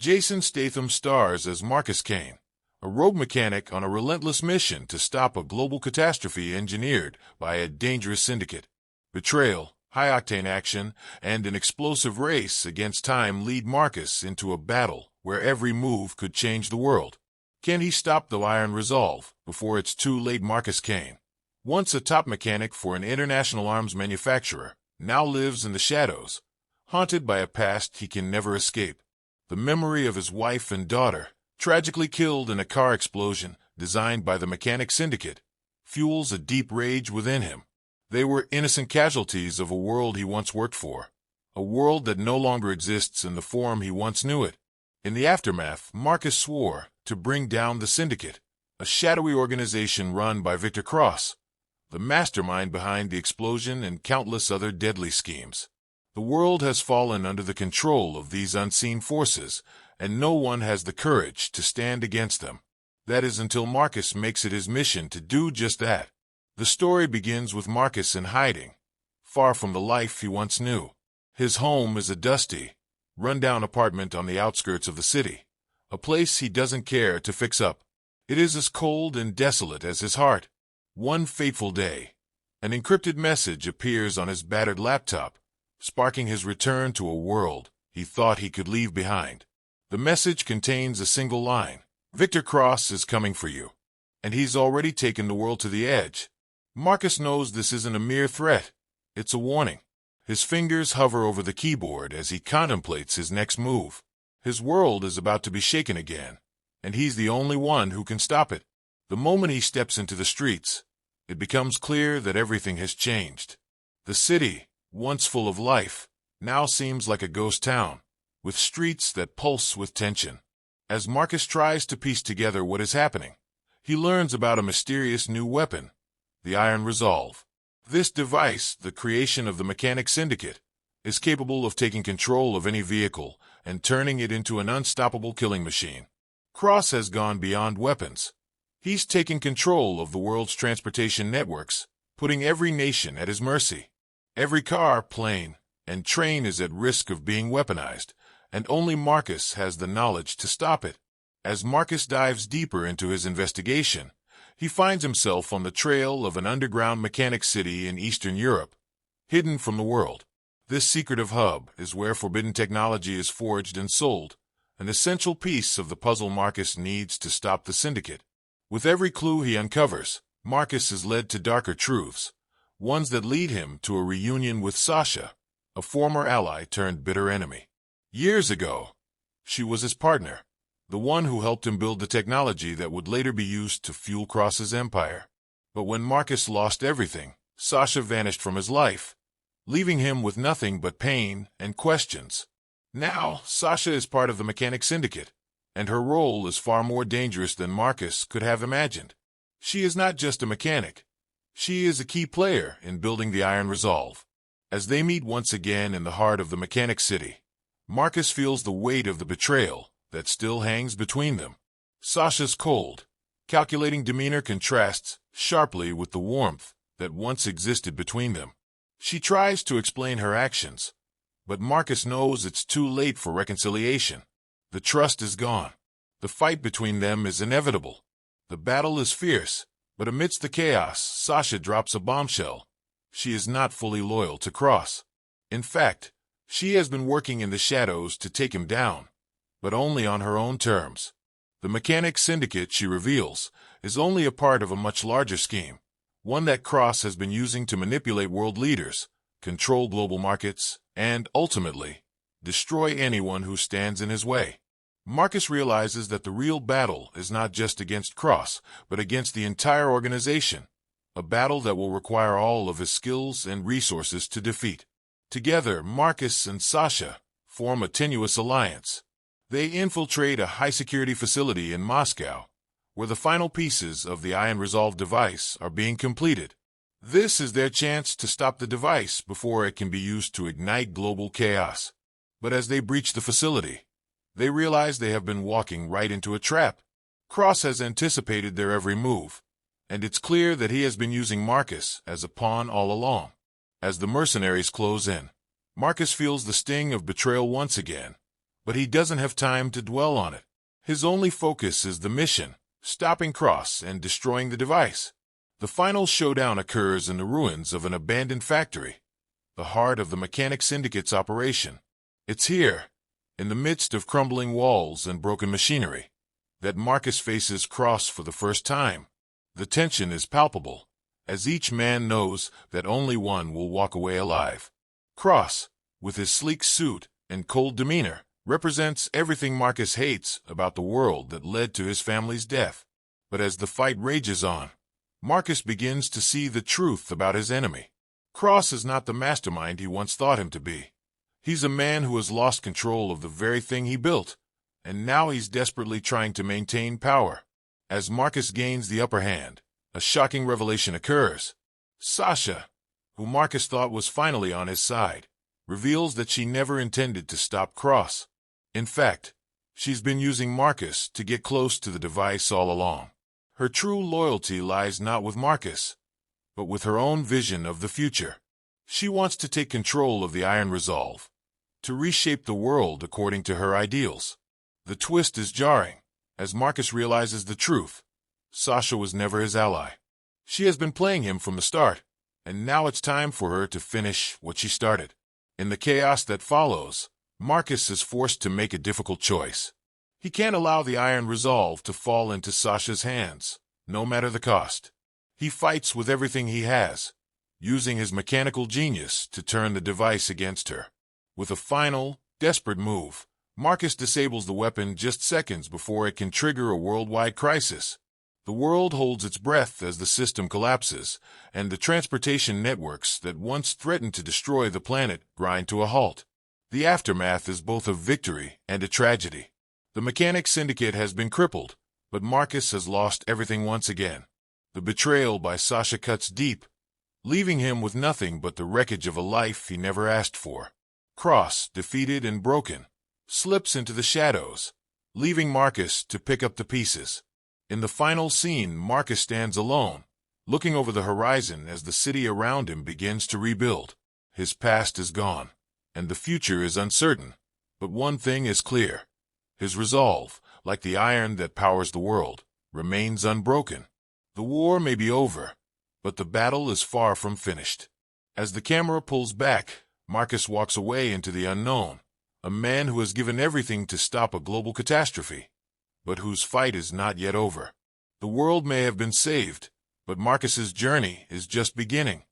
Jason Statham stars as Marcus Kane, a rogue mechanic on a relentless mission to stop a global catastrophe engineered by a dangerous syndicate. Betrayal, high-octane action, and an explosive race against time lead Marcus into a battle where every move could change the world. Can he stop the iron resolve before it's too late? Marcus Kane, once a top mechanic for an international arms manufacturer, now lives in the shadows, haunted by a past he can never escape. The memory of his wife and daughter, tragically killed in a car explosion designed by the Mechanic Syndicate, fuels a deep rage within him. They were innocent casualties of a world he once worked for, a world that no longer exists in the form he once knew it. In the aftermath, Marcus swore to bring down the Syndicate, a shadowy organization run by Victor Cross, the mastermind behind the explosion and countless other deadly schemes. The world has fallen under the control of these unseen forces, and no one has the courage to stand against them. That is until Marcus makes it his mission to do just that. The story begins with Marcus in hiding, far from the life he once knew. His home is a dusty, run-down apartment on the outskirts of the city, a place he doesn't care to fix up. It is as cold and desolate as his heart. One fateful day, an encrypted message appears on his battered laptop, sparking his return to a world he thought he could leave behind. The message contains a single line: "Victor Cross is coming for you." And he's already taken the world to the edge. Marcus knows this isn't a mere threat. It's a warning. His fingers hover over the keyboard as he contemplates his next move. His world is about to be shaken again, and he's the only one who can stop it. The moment he steps into the streets, it becomes clear that everything has changed. The city, once full of life, now seems like a ghost town, with streets that pulse with tension. As Marcus tries to piece together what is happening, he learns about a mysterious new weapon, the Iron Resolve. This device, the creation of the Mechanic Syndicate, is capable of taking control of any vehicle and turning it into an unstoppable killing machine. Cross has gone beyond weapons. He's taken control of the world's transportation networks, putting every nation at his mercy. Every car, plane, and train is at risk of being weaponized, and only Marcus has the knowledge to stop it. As Marcus dives deeper into his investigation, he finds himself on the trail of an underground mechanic city in Eastern Europe, hidden from the world. This secretive hub is where forbidden technology is forged and sold, an essential piece of the puzzle Marcus needs to stop the Syndicate. With every clue he uncovers, Marcus is led to darker truths, ones that lead him to a reunion with Sasha, a former ally turned bitter enemy. Years ago, she was his partner, the one who helped him build the technology that would later be used to fuel Cross's empire. But when Marcus lost everything, Sasha vanished from his life, leaving him with nothing but pain and questions. Now, Sasha is part of the Mechanic Syndicate, and her role is far more dangerous than Marcus could have imagined. She is not just a mechanic. She is a key player in building the Iron Resolve. As they meet once again in the heart of the Mechanic City, Marcus feels the weight of the betrayal that still hangs between them. Sasha's cold, calculating demeanor contrasts sharply with the warmth that once existed between them. She tries to explain her actions, but Marcus knows it's too late for reconciliation. The trust is gone. The fight between them is inevitable. The battle is fierce, but amidst the chaos, Sasha drops a bombshell. She is not fully loyal to Cross. In fact, she has been working in the shadows to take him down, but only on her own terms. The Mechanic Syndicate, she reveals, is only a part of a much larger scheme, one that Cross has been using to manipulate world leaders, control global markets, and, ultimately, destroy anyone who stands in his way. Marcus realizes that the real battle is not just against Cross, but against the entire organization, a battle that will require all of his skills and resources to defeat. Together, Marcus and Sasha form a tenuous alliance. They infiltrate a high-security facility in Moscow, where the final pieces of the Iron Resolve device are being completed. This is their chance to stop the device before it can be used to ignite global chaos. But as they breach the facility, they realize they have been walking right into a trap. Cross has anticipated their every move, and it's clear that he has been using Marcus as a pawn all along. As the mercenaries close in, Marcus feels the sting of betrayal once again, But he doesn't have time to dwell on it. His only focus is the mission, stopping Cross and destroying the device. The final showdown occurs in the ruins of an abandoned factory, the heart of the Mechanic Syndicate's operation. It's here, in the midst of crumbling walls and broken machinery, that Marcus faces Cross for the first time. The tension is palpable, as each man knows that only one will walk away alive. Cross, with his sleek suit and cold demeanor, represents everything Marcus hates about the world that led to his family's death. But as the fight rages on, Marcus begins to see the truth about his enemy. Cross is not the mastermind he once thought him to be. He's a man who has lost control of the very thing he built, and now he's desperately trying to maintain power. As Marcus gains the upper hand, a shocking revelation occurs. Sasha, who Marcus thought was finally on his side, reveals that she never intended to stop Cross. In fact, she's been using Marcus to get close to the device all along. Her true loyalty lies not with Marcus, but with her own vision of the future. She wants to take control of the Iron Resolve, to reshape the world according to her ideals. The twist is jarring, as Marcus realizes the truth. Sasha was never his ally. She has been playing him from the start, and now it's time for her to finish what she started. In the chaos that follows, Marcus is forced to make a difficult choice. He can't allow the Iron Resolve to fall into Sasha's hands, no matter the cost. He fights with everything he has, using his mechanical genius to turn the device against her. With a final, desperate move, Marcus disables the weapon just seconds before it can trigger a worldwide crisis. The world holds its breath as the system collapses, and the transportation networks that once threatened to destroy the planet grind to a halt. The aftermath is both a victory and a tragedy. The Mechanic Syndicate has been crippled, but Marcus has lost everything once again. The betrayal by Sasha cuts deep, leaving him with nothing but the wreckage of a life he never asked for. Cross, defeated and broken, slips into the shadows, leaving Marcus to pick up the pieces. In the final scene, Marcus stands alone, looking over the horizon as the city around him begins to rebuild. His past is gone, and the future is uncertain. But one thing is clear. His resolve, like the iron that powers the world, remains unbroken. The war may be over, but the battle is far from finished. As the camera pulls back, Marcus walks away into the unknown, a man who has given everything to stop a global catastrophe, but whose fight is not yet over. The world may have been saved, but Marcus's journey is just beginning.